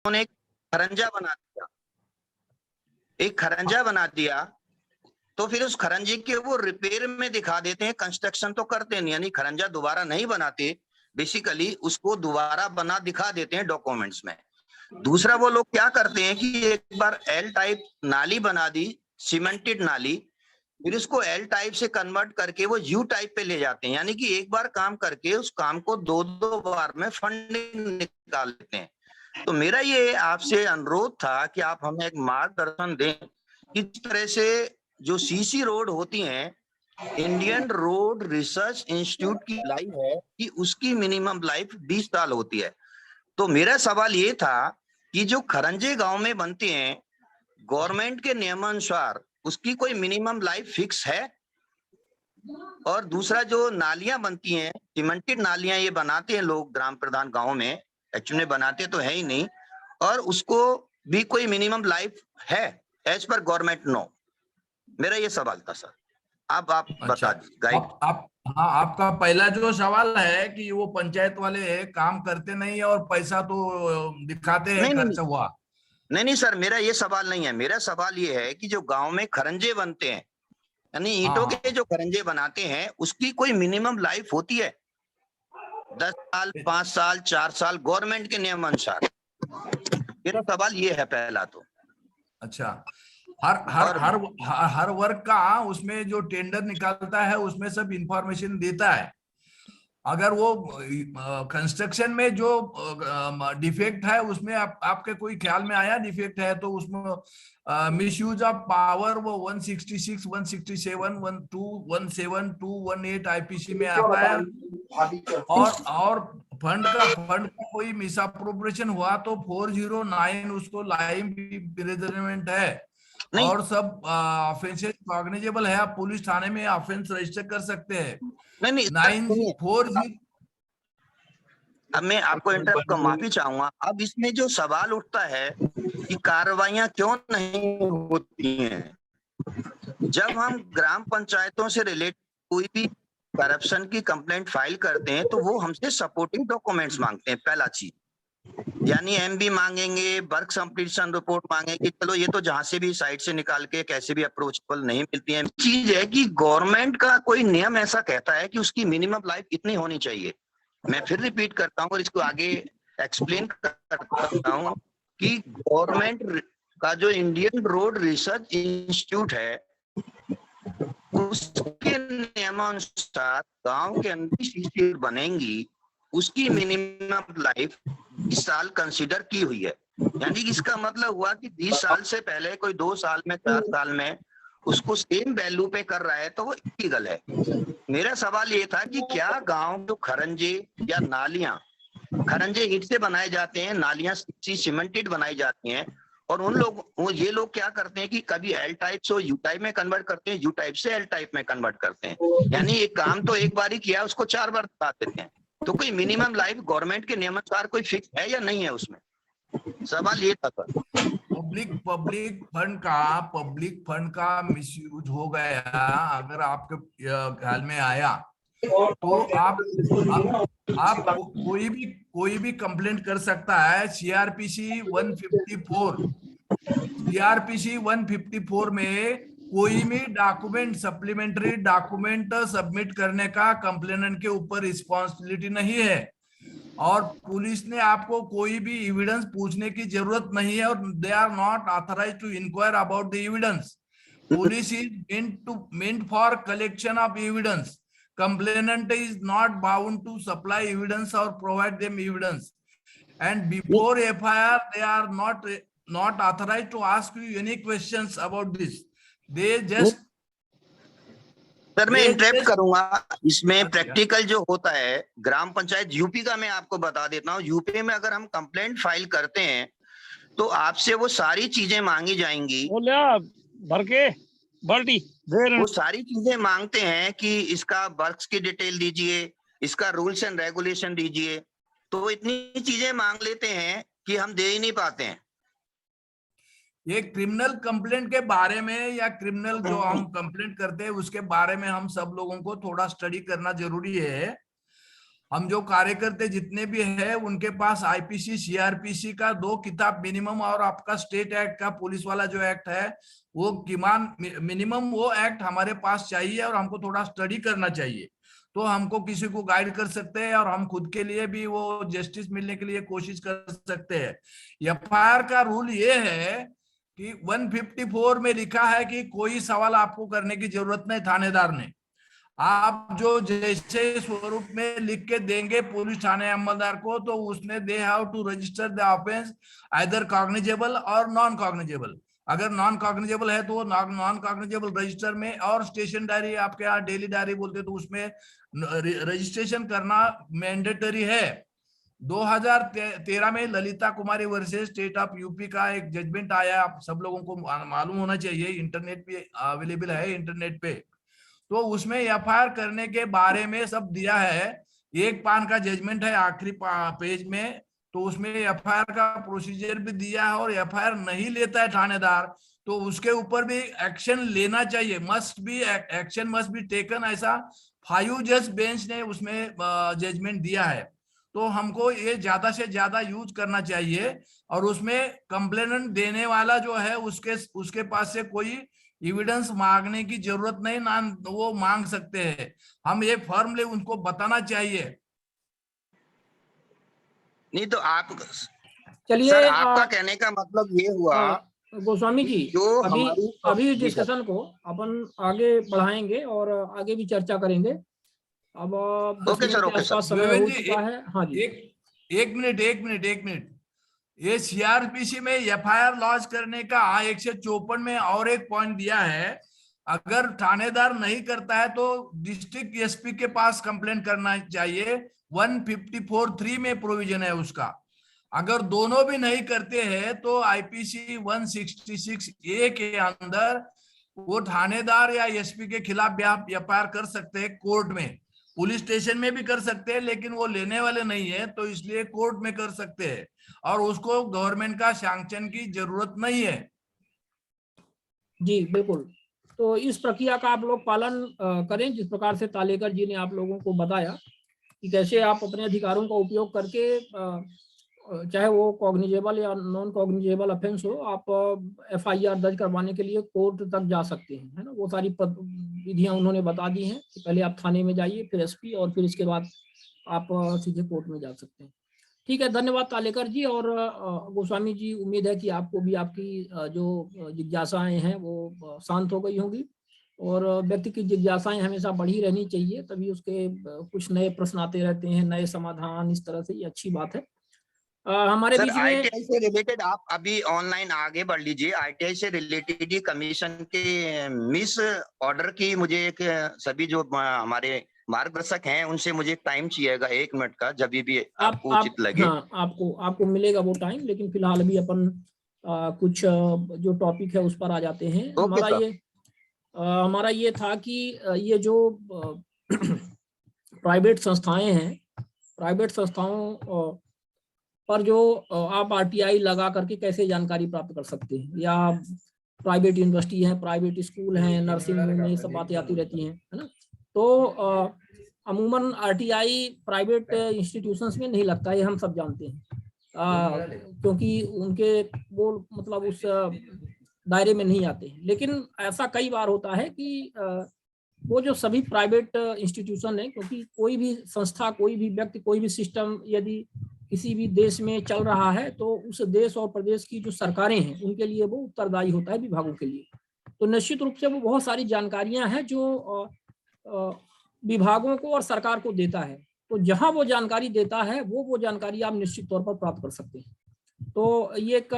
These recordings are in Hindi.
उन्होंने एक खरंजा बना दिया, तो फिर उस खरंजे के वो रिपेयर में दिखा देते हैं, कंस्ट्रक्शन तो करते नहीं, यानी खरंजा दोबारा नहीं बनाते, बेसिकली उसको दोबारा बना दिखा देते हैं डॉक्यूमेंट्स में। दूसरा वो लोग क्या करते हैं कि एक बार एल टाइप नाली बना दी, सीमेंटेड नाली, फिर उसको एल टाइप से कन्वर्ट करके वो यू टाइप पे ले जाते हैं, यानी कि एक बार काम करके उस काम को दो दो बार में फंडिंग निकाल लेते हैं। तो मेरा ये आपसे अनुरोध था कि आप हमें एक मार्गदर्शन दें कि किस तरह से जो सीसी रोड होती हैं, इंडियन रोड रिसर्च इंस्टीट्यूट की लाइफ है कि उसकी मिनिमम लाइफ 20 साल होती है। तो मेरा सवाल ये था कि जो खरंजे गांव में बनते हैं, गवर्नमेंट के नियमानुसार उसकी कोई मिनिमम लाइफ फिक्स है? और दूसरा, जो नालियां बनती हैं, सीमेंटेड नालियां ये बनाते हैं लोग ग्राम प्रधान गांव में, एक्चुअली बनाते तो है ही नहीं, और उसको भी कोई मिनिमम लाइफ है एज पर गवर्नमेंट? नो। मेरा ये सवाल था सर, आप अच्छा, बता दीजिए, गाइड। आप हाँ, आपका पहला जो सवाल है कि वो पंचायत वाले काम करते नहीं है और पैसा तो दिखाते हैं नहीं नहीं खर्च नहीं हुआ। नहीं नहीं सर, मेरा ये सवाल नहीं है। मेरा सवाल ये है कि जो गांव में खरंजे बनते हैं, यानी हाँ ईंटों के हाँ। जो खरंजे बनाते हैं, उसकी कोई मिनिमम लाइफ होती है? 10 साल, 5 साल, 4 साल, गवर्नमेंट के नियम अनुसार? मेरा सवाल ये है पहला तो। अच्छा, हर हर और हर हर वर्ग का उसमें जो टेंडर निकालता है उसमें सब इंफॉर्मेशन देता है। अगर वो कंस्ट्रक्शन में जो डिफेक्ट है उसमें आपके कोई ख्याल में आया डिफेक्ट है तो उसमें मिस यूज ऑफ पावर वो 166, 167, 117, 218 आईपीसी में आता है। और फंड का कोई मिस अप्रोप्रिएशन हुआ तो 409 उसको लाइम इम्प्रिजनमेंट है। नहीं और सब ऑफेंसेस कॉग्निजेबल है, आप पुलिस थाने में ऑफेंस रजिस्टर कर सकते हैं। नहीं नहीं सर, नाइन सुनिए, फोर अब मैं आपको इंटरप्ट का माफी चाहूंगा। अब इसमें जो सवाल उठता है कि कार्रवाइयां क्यों नहीं होती हैं, जब हम ग्राम पंचायतों से रिलेटेड कोई भी करप्शन की कंप्लेंट फाइल करते हैं, तो वो हमसे सपोर्टिंग डॉक्यूमेंट्स मांगते हैं, पहला चीज। यानी एमबी मांगेंगे, वर्क कंप्लीशन रिपोर्ट मांगेंगे, चलो ये तो जहां से भी साइट से निकाल के कैसे भी अप्रोचेबल नहीं मिलती है। चीज है कि गवर्नमेंट का कोई नियम ऐसा कहता है कि उसकी मिनिमम लाइफ इतनी होनी चाहिए। मैं फिर रिपीट करता हूँ और इसको आगे एक्सप्लेन करता हूँ कि गवर्नमेंट का जो इंडियन रोड रिसर्च इंस्टीट्यूट है, उसके नियमानुसार गांव के अंदर सीसी बनेंगी, उसकी मिनिमम लाइफ 20 साल कंसीडर की हुई है। यानी कि इसका मतलब हुआ कि 20 साल से पहले कोई 2 साल में, 4 साल में उसको सेम वैल्यू पे कर रहा है तो वो इलीगल है। मेरा सवाल ये था कि क्या गांव जो खरंजे या नालियां, खरंजे ईंट से बनाए जाते हैं, नालियां सीमेंटेड बनाई जाती हैं, और ये लोग क्या करते हैं कि कभी एल टाइप से यू टाइप में कन्वर्ट करते हैं, यू टाइप से एल टाइप में कन्वर्ट करते हैं। यानी एक काम तो एक बार ही किया, उसको 4 बार बता देते हैं। तो कोई मिनिमम लाइफ गवर्नमेंट के नियमानुसार कोई फिक्स है या नहीं है उसमें? सवाल ये था सर। पब्लिक फंड का मिसयूज हो गया, अगर आपके ख्याल में आया तो कोई भी कंप्लेंट कर सकता है। सीआरपीसी 154 में कोई भी डॉक्यूमेंट, सप्लीमेंट्री डॉक्यूमेंट सबमिट करने का कंप्लेनेंट के ऊपर रिस्पॉन्सिबिलिटी नहीं है। और पुलिस ने आपको कोई भी एविडेंस पूछने की जरूरत नहीं है, और they are not authorise to inquire about the evidence. Police is meant for collection of evidence. Complainant is not bound to supply evidence or provide them evidence. And before FIR, they are not authorized to ask you any questions about this. They just sir मैं इंटरेप्ट करूंगा इसमें। अच्छा, प्रैक्टिकल जो होता है ग्राम पंचायत यूपी का, मैं आपको बता देता हूँ, यूपी में अगर हम कंप्लेंट फाइल करते हैं तो आपसे वो सारी चीजें मांगी जाएंगी, भर के बाल्टी वो सारी चीजें मांगते हैं कि इसका वर्क्स की डिटेल दीजिए, इसका रूल्स एंड रेगुलेशन दीजिए। तो इतनी चीजें मांग लेते हैं कि हम दे ही नहीं पाते हैं। ये क्रिमिनल कंप्लेंट के बारे में या क्रिमिनल जो हम कंप्लेंट करते हैं उसके बारे में हम सब लोगों को थोड़ा स्टडी करना जरूरी है। हम जो कार्यकर्ते जितने भी है उनके पास आईपीसी सीआरपीसी का 2 किताब मिनिमम, और आपका स्टेट एक्ट का पुलिस वाला जो एक्ट है वो मिनिमम वो एक्ट हमारे पास चाहिए, और हमको थोड़ा स्टडी करना चाहिए, तो हमको किसी को गाइड कर सकते हैं और हम खुद के लिए भी वो जस्टिस मिलने के लिए कोशिश कर सकते हैं। एफआईआर का रूल ये है कि 154 में लिखा है कि कोई सवाल आपको करने की जरूरत नहीं थानेदार ने, आप जो जैसे स्वरूप में लिख के देंगे पुलिस थाने अमलदार को, तो उसने they have to register the offence either cognizable or non cognizable. अगर नॉन कॉग्निजेबल है तो वो नॉन कॉग्निजेबल रजिस्टर में, और स्टेशन डायरी आपके यहाँ डेली डायरी बोलते हैं तो उसमें रजिस्ट्रेशन करना मैंडेटरी है। 2013 में ललिता कुमारी वर्सेस स्टेट ऑफ यूपी का एक जजमेंट आया, आप सब लोगों को मालूम होना चाहिए, इंटरनेट पे अवेलेबल है इंटरनेट पे। तो उसमें एफआईआर करने के बारे में सब दिया है, एक पान का जजमेंट है आखिरी पेज में, तो उसमें एफआईआर का प्रोसीजर भी दिया है, और एफआईआर नहीं लेता है थानेदार तो उसके ऊपर भी एक्शन लेना चाहिए, एक्शन मस्ट बी टेकन, ऐसा 5 जज बेंच ने उसमें जजमेंट दिया है। तो हमको ये ज्यादा से ज्यादा यूज करना चाहिए, और उसमें कंप्लेनेंट देने वाला जो है उसके पास से कोई एविडेंस मांगने की जरूरत नहीं, ना वो मांग सकते हैं, हम ये फॉर्मली उनको बताना चाहिए। नहीं तो आप चलिए सर आपका कहने का मतलब ये हुआ गोस्वामी जी, जो अभी हमारी इस डिस्कशन को अपन आगे बढ़ाएंगे और आगे भी चर्चा करेंगे। अब 10 ओके मिनट सर, के ओके सर। आसपास समय हो देवेंद्र जी, चुका है। हाँ जी, एक मिनट, ये सीआरपीसी में एफआईआर लॉन्च करने का 154 में और एक पॉइंट दिया है, अगर थानेदार नहीं करता है तो डिस्ट्रिक्ट एसपी के पास कंप्लेंट करना चाहिए, 154(3) में प्रोविजन है उसका। अगर दोनों भी नहीं करते हैं तो आईपीसी 166A के अंदर वो थानेदार या एसपी के खिलाफ भी आप एफआईआर कर सकते हैं कोर्ट में, पुलिस स्टेशन में भी कर सकते हैं, लेकिन वो लेने वाले नहीं है तो इसलिए कोर्ट में कर सकते हैं, और उसको गवर्नमेंट का सैंक्शन की जरूरत नहीं है। जी बिल्कुल। तो इस प्रक्रिया का आप लोग पालन करें, जिस प्रकार से तालेकर जी ने आप लोगों को बताया कि कैसे आप अपने अधिकारों का उपयोग करके चाहे वो कॉग्निजेबल या नॉन कॉग्निजेबल ऑफेंस हो, आप एफआईआर दर्ज करवाने के लिए कोर्ट तक जा सकते हैं, है ना। वो सारी विधियां उन्होंने बता दी हैं कि पहले आप थाने में जाइए, फिर एसपी, और फिर इसके बाद आप सीधे कोर्ट में जा सकते हैं। ठीक है, धन्यवाद तालेकर जी और गोस्वामी जी। उम्मीद है कि आपको भी आपकी जो जिज्ञासाएं हैं वो शांत हो गई होंगी, और व्यक्ति की जिज्ञासाएं हमेशा बढ़ी रहनी चाहिए, तभी उसके कुछ नए प्रश्न आते रहते हैं, नए समाधान, इस तरह से ये अच्छी बात है। हमारे सर बीच में आईटीआई से रिलेटेड आप अभी ऑनलाइन आगे बढ़ लीजिए, आईटीआई से रिलेटेड ही कमीशन के मिस ऑर्डर की मुझे एक सभी जो हमारे मार्गदर्शक हैं उनसे मुझे टाइम चाहिएगा 1 मिनट का, जब भी आपको उचित लगे। हाँ, आपको मिलेगा वो टाइम, लेकिन फिलहाल अभी अपन कुछ जो टॉपिक है उस पर आ जाते हैं। हमारा ये था कि ये जो प्राइवेट संस्थाएं हैं, प्राइवेट संस्थाओं पर जो आप आरटीआई लगा करके कैसे जानकारी प्राप्त कर सकते हैं, या प्राइवेट यूनिवर्सिटी है, प्राइवेट स्कूल हैं, नर्सिंग होम में, ये सब बातें आती रहती हैं, है ना। तो अमूमन आरटीआई प्राइवेट इंस्टीट्यूशंस में नहीं लगता, ये हम सब जानते हैं, क्योंकि उनके वो मतलब उस दायरे में नहीं आते हैं। लेकिन ऐसा कई बार होता है कि वो जो सभी प्राइवेट इंस्टीट्यूशन है, क्योंकि कोई भी संस्था, कोई भी व्यक्ति, कोई भी सिस्टम यदि किसी भी देश में चल रहा है तो उस देश और प्रदेश की जो सरकारें हैं उनके लिए वो उत्तरदायी होता है, विभागों के लिए। तो निश्चित रूप से वो बहुत सारी जानकारियां हैं जो विभागों को और सरकार को देता है। तो जहां वो जानकारी देता है वो जानकारी आप निश्चित तौर पर प्राप्त कर सकते हैं। तो ये एक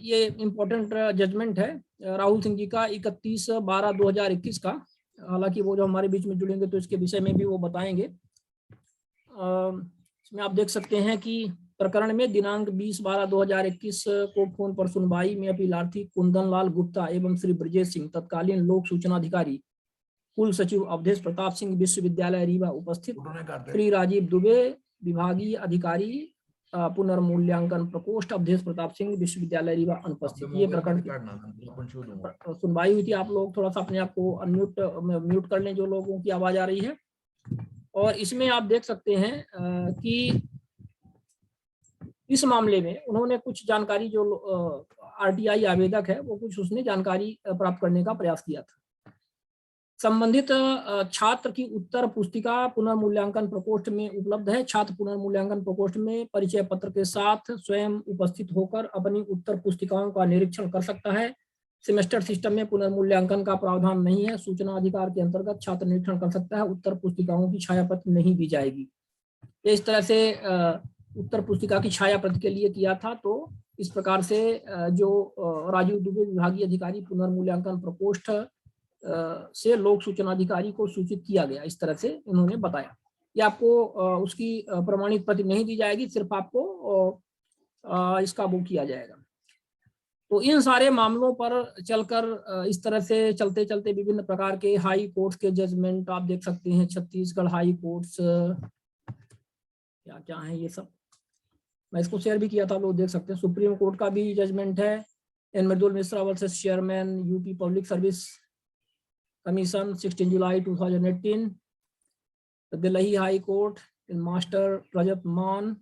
ये इम्पोर्टेंट जजमेंट है राहुल सिंह जी का 31/12/2021 का। हालांकि वो जो हमारे बीच में जुड़ेंगे तो इसके विषय में भी वो बताएंगे। इसमें आप देख सकते हैं कि प्रकरण में दिनांक 20/12/2021 को फोन पर सुनवाई में अपीलार्थी कुंदन लाल गुप्ता एवं श्री ब्रजेश सिंह तत्कालीन लोक सूचना अधिकारी, कुल सचिव अवधेश प्रताप सिंह विश्वविद्यालय रीवा उपस्थित, श्री राजीव दुबे विभागीय अधिकारी पुनर्मूल्यांकन प्रकोष्ठ अवधेश प्रताप सिंह विश्वविद्यालय रीवा अनुपस्थित। ये प्रकरण सुनवाई हुई थी। आप लोग थोड़ा सा अपने आप को अनम्यूट म्यूट कर लें जो लोगों की आवाज आ रही है। और इसमें आप देख सकते हैं कि इस मामले में उन्होंने कुछ जानकारी, जो आरटीआई आवेदक है वो कुछ उसने जानकारी प्राप्त करने का प्रयास किया था। संबंधित छात्र की उत्तर पुस्तिका पुनर्मूल्यांकन प्रकोष्ठ में उपलब्ध है। छात्र पुनर्मूल्यांकन प्रकोष्ठ में परिचय पत्र के साथ स्वयं उपस्थित होकर अपनी उत्तर पुस्तिकाओं का निरीक्षण कर सकता है। सेमेस्टर सिस्टम में पुनर्मूल्यांकन का प्रावधान नहीं है। सूचना अधिकार के अंतर्गत छात्र निरीक्षण कर सकता है। उत्तर पुस्तिकाओं की छाया प्रति नहीं दी जाएगी। इस तरह से उत्तर पुस्तिका की छाया प्रति के लिए किया था। तो इस प्रकार से जो राजीव दुबे विभागीय अधिकारी पुनर्मूल्यांकन प्रकोष्ठ से लोक सूचना अधिकारी को सूचित किया गया, इस तरह से उन्होंने बताया कि आपको उसकी प्रमाणित प्रति नहीं दी जाएगी, सिर्फ आपको इसका वो किया जाएगा। तो इन सारे मामलों पर चलकर इस तरह से चलते चलते विभिन्न प्रकार के हाई कोर्ट्स के जजमेंट आप देख सकते हैं। छत्तीसगढ़ हाई कोर्ट्स क्या क्या है ये सब, मैं इसको शेयर भी किया था, लोग देख सकते हैं। सुप्रीम कोर्ट का भी जजमेंट है, N Mridul Mishra versus chairman UP public service commission 16 July 2018। Delhi high court in master Rajat Maan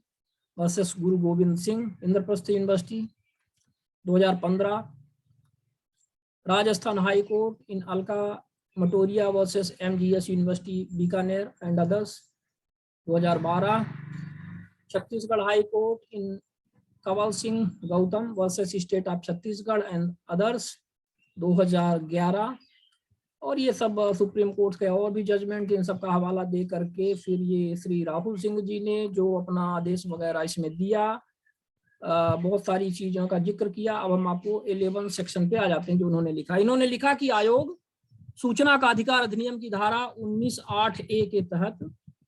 versus Guru Gobind Singh Indraprastha university 2015। Rajasthan high court in Alka Matoria versus MGS university Bikaner and others 2012। Chhattisgarh high court in Kanwal Singh Gautam versus state of Chhattisgarh and others 2011। और ये सब सुप्रीम कोर्ट के और भी जजमेंट, इन सब का हवाला दे करके फिर ये श्री राहुल सिंह जी ने जो अपना आदेश वगैरह इसमें दिया, बहुत सारी चीजों का जिक्र किया। अब हम आपको 11 सेक्शन पे आ जाते हैं जो उन्होंने लिखा। इन्होंने लिखा कि आयोग सूचना का अधिकार अधिनियम की धारा 19(8)(a) के तहत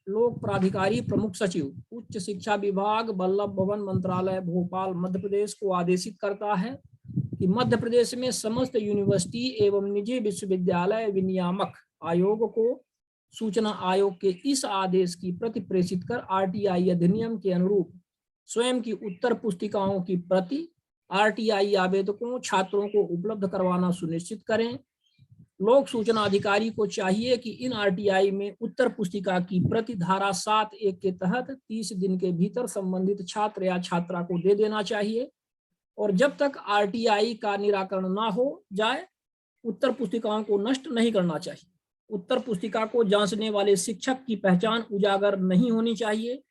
लोक प्राधिकारी प्रमुख सचिव उच्च शिक्षा विभाग वल्लभ भवन मंत्रालय भोपाल मध्य प्रदेश को आदेशित करता है कि मध्य प्रदेश में समस्त यूनिवर्सिटी एवं निजी विश्वविद्यालय विनियामक आयोग को सूचना आयोग के इस आदेश की प्रति प्रेषित कर आरटीआई अधिनियम के अनुरूप स्वयं की उत्तर पुस्तिकाओं की प्रति आरटीआई आवेदकों छात्रों को उपलब्ध करवाना सुनिश्चित करें। लोक सूचना अधिकारी को चाहिए कि इन आरटीआई में उत्तर पुस्तिका की प्रति धारा 7(1) के तहत 30 दिन के भीतर संबंधित छात्र या छात्रा को दे देना चाहिए और जब तक आरटीआई का निराकरण ना हो जाए उत्तर पुस्तिकाओं को नष्ट नहीं करना चाहिए। उत्तर पुस्तिका को जांचने वाले शिक्षक की पहचान उजागर नहीं होनी चाहिए।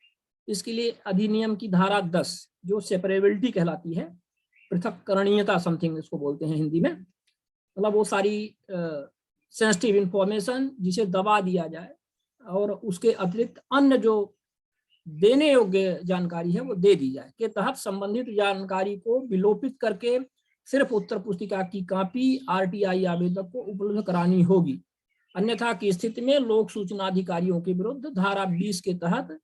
इसके लिए अधिनियम की धारा 10 जो सेपरेबिलिटी कहलाती है, पृथक्करणीयता समथिंग इसको बोलते हैं हिंदी में, मतलब वो सारी सेंसिटिव इंफॉर्मेशन जिसे दबा दिया जाए और उसके अतिरिक्त अन्य जो देने योग्य जानकारी है वो दे दी जाए के तहत संबंधित जानकारी को विलोपित करके सिर्फ उत्तर पुस्तिका की कॉपी आरटीआई आवेदक को उपलब्ध करानी होगी। अन्यथा की स्थिति में लोक सूचना अधिकारियों के विरुद्ध धारा 20 के तहत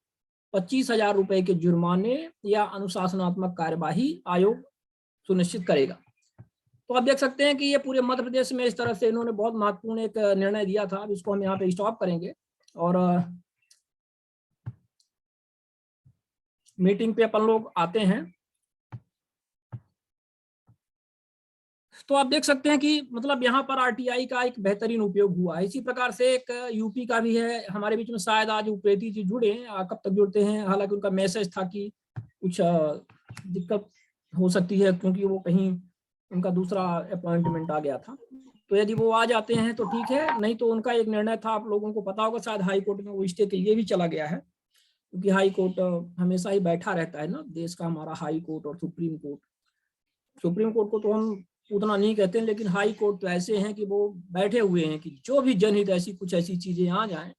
25,000 रुपए के जुर्माने या अनुशासनात्मक कार्यवाही आयोग सुनिश्चित करेगा। तो आप देख सकते हैं कि ये पूरे मध्य प्रदेश में इस तरह से इन्होंने बहुत महत्वपूर्ण एक निर्णय दिया था। अब इसको हम यहाँ पे स्टॉप करेंगे और मीटिंग पे अपन लोग आते हैं। तो आप देख सकते हैं कि मतलब यहाँ पर आरटीआई का एक बेहतरीन उपयोग हुआ है। इसी प्रकार से एक यूपी का भी है हमारे बीच में, शायद आज उपेती जी जुड़े हैं, कब तक जुड़ते हैं, हालांकि उनका मैसेज था कि कुछ दिक्कत हो सकती है क्योंकि वो कहीं उनका दूसरा अपॉइंटमेंट आ गया था। तो यदि वो आ जाते हैं तो ठीक है, नहीं तो उनका एक निर्णय था, आप लोगों को पता होगा शायद हाई कोर्ट में वो स्टे के लिए भी चला गया है क्योंकि हाई कोर्ट हमेशा ही बैठा रहता है ना देश का, हमारा हाई कोर्ट और सुप्रीम कोर्ट। सुप्रीम कोर्ट को तो हम उतना नहीं कहते हैं, लेकिन हाई कोर्ट तो ऐसे हैं कि वो बैठे हुए हैं कि जो भी जनहित ऐसी कुछ ऐसी चीजें आ जाएं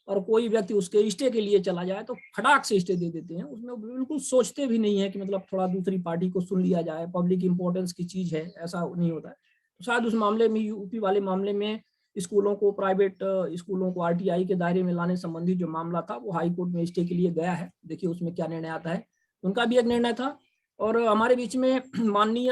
और कोई व्यक्ति उसके स्टे के लिए चला जाए तो फटाक से स्टे दे देते हैं। उसमें बिल्कुल सोचते भी नहीं है कि मतलब थोड़ा दूसरी पार्टी को सुन लिया जाए, पब्लिक इंपॉर्टेंस की चीज है, ऐसा नहीं होता है। तो शायद उस मामले में, यूपी वाले मामले में, स्कूलों को, प्राइवेट स्कूलों को आरटीआई के दायरे में लाने संबंधी जो मामला था वो हाई कोर्ट में स्टे के लिए गया है। देखिए उसमें क्या निर्णय आता है। उनका भी एक निर्णय था। और हमारे बीच में माननीय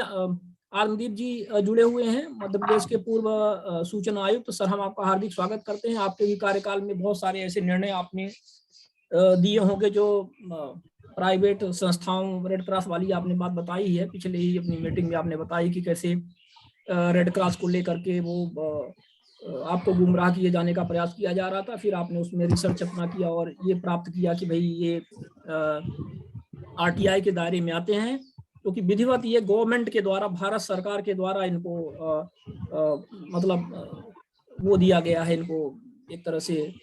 आलमदीप जी जुड़े हुए हैं, मध्य प्रदेश के पूर्व सूचना आयुक्त। तो सर हम आपका हार्दिक स्वागत करते हैं। आपके भी कार्यकाल में बहुत सारे ऐसे निर्णय आपने दिए होंगे जो प्राइवेट संस्थाओं, रेड क्रॉस वाली आपने बात बताई है, पिछले ही अपनी मीटिंग में आपने बताई कि कैसे रेड क्रॉस को लेकर के वो आपको गुमराह किए जाने का प्रयास किया जा रहा था। फिर आपने उसमें रिसर्च अपना किया और ये प्राप्त किया कि भाई ये आरटीआई के दायरे में आते हैं, क्योंकि विधिवत ये गवर्नमेंट के द्वारा, भारत सरकार के द्वारा इनको मतलब वो दिया गया है, इनको एक तरह से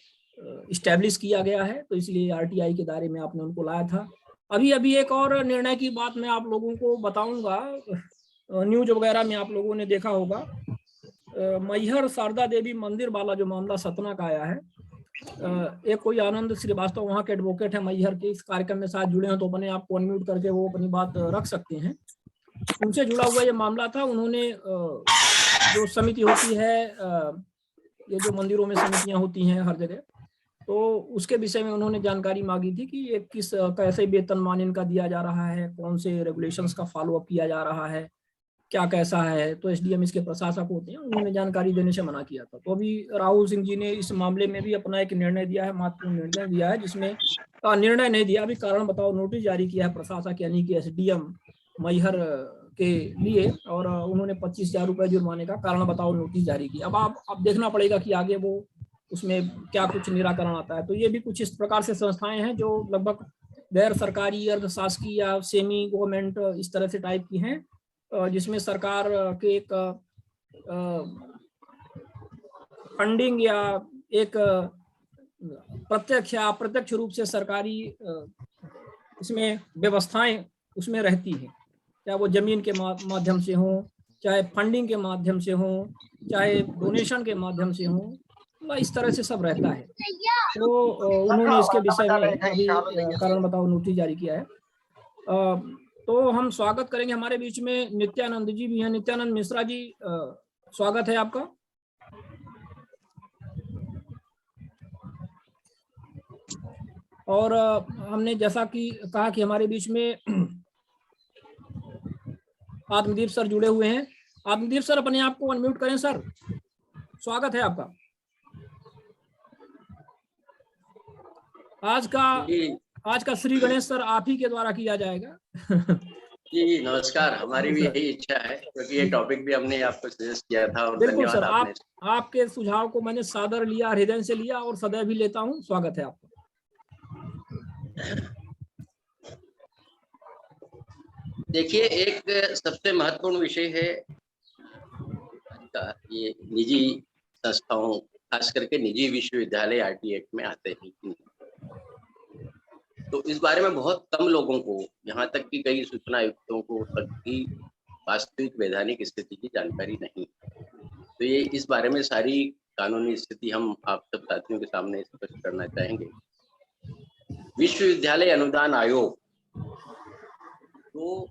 इस्टेब्लिश किया गया है, तो इसलिए आरटीआई के दायरे में आपने उनको लाया था। अभी एक और निर्णय की बात मैं आप लोगों को बताऊंगा, न्यूज वगैरह में आप लोगों ने देखा होगा, मैहर शारदा देवी मंदिर वाला जो मामला सतना का आया है, एक कोई आनंद श्रीवास्तव वहाँ के एडवोकेट है मैहर के, इस कार्यक्रम में साथ जुड़े हैं, तो अपने आप को अनम्यूट करके वो अपनी बात रख सकते हैं। उनसे जुड़ा हुआ ये मामला था। उन्होंने जो समिति होती है, ये जो मंदिरों में समितियां होती हैं हर जगह, तो उसके विषय में उन्होंने जानकारी मांगी थी कि ये किस कैसे वेतनमान इनका दिया जा रहा है, कौन से रेगुलेशंस का फॉलो अप किया जा रहा है, क्या कैसा है। तो एसडीएम इसके प्रशासक होते हैं, उन्होंने जानकारी देने से मना किया था। तो अभी राहुल सिंह जी ने इस मामले में भी अपना एक निर्णय दिया है, महत्वपूर्ण निर्णय दिया है, जिसमें निर्णय नहीं दिया, अभी कारण बताओ नोटिस जारी किया है प्रशासक यानी कि एसडीएम मैहर के लिए, और उन्होंने 25,000 रुपए जुर्माने का कारण बताओ नोटिस जारी किया। अब देखना पड़ेगा कि आगे वो उसमें क्या कुछ निराकरण आता है। तो ये भी कुछ इस प्रकार से संस्थाएं हैं जो लगभग गैर सरकारी, अर्ध शासकीय या सेमी गवर्नमेंट इस तरह से टाइप की हैं, जिसमें सरकार के एक फंडिंग या एक प्रत्यक्ष या अप्रत्यक्ष रूप से सरकारी इसमें व्यवस्थाएं उसमें रहती हैं, चाहे वो जमीन के माध्यम से हो, चाहे फंडिंग के माध्यम से हो, चाहे डोनेशन के माध्यम से हो, इस तरह से सब रहता है। तो उन्होंने इसके विषय में अभी कारण बताओ नोटिस जारी किया है। तो हम स्वागत करेंगे, हमारे बीच में नित्यानंद जी भी हैं। नित्यानंद मिश्रा जी, स्वागत है आपका। और हमने जैसा कि कहा कि हमारे बीच में आत्मदीप सर जुड़े हुए हैं। आत्मदीप सर अपने आप को अनम्यूट करें सर, स्वागत है आपका। आज का श्री गणेश सर आप ही के द्वारा किया जाएगा। जी नमस्कार, हमारी भी यही इच्छा है, क्योंकि ये टॉपिक भी हमने आपको सजेस्ट किया था। और बिल्कुल सर, आपने आपके सुझाव को मैंने सादर लिया, हृदय से लिया और सदैव भी लेता हूँ। स्वागत है आपका। देखिए, एक सबसे महत्वपूर्ण विषय है ये निजी संस्थाओं, खास करके निजी विश्वविद्यालय आरटीआई एक्ट में आते हैं। तो इस बारे में बहुत कम लोगों को, यहाँ तक कि कई सूचना आयुक्तों को तक की वास्तविक वैधानिक स्थिति की जानकारी नहीं। तो ये इस बारे में सारी कानूनी स्थिति हम आप सब साथियों के सामने स्पष्ट करना चाहेंगे। विश्वविद्यालय अनुदान आयोग तो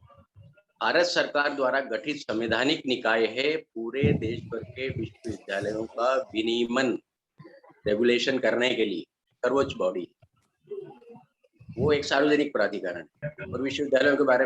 भारत सरकार द्वारा गठित संवैधानिक निकाय है, पूरे देश भर के विश्वविद्यालयों का विनियमन रेगुलेशन करने के लिए सर्वोच्च बॉडी। वो एक सार्वजनिक प्राधिकरण है और विश्वविद्यालयों के बारे में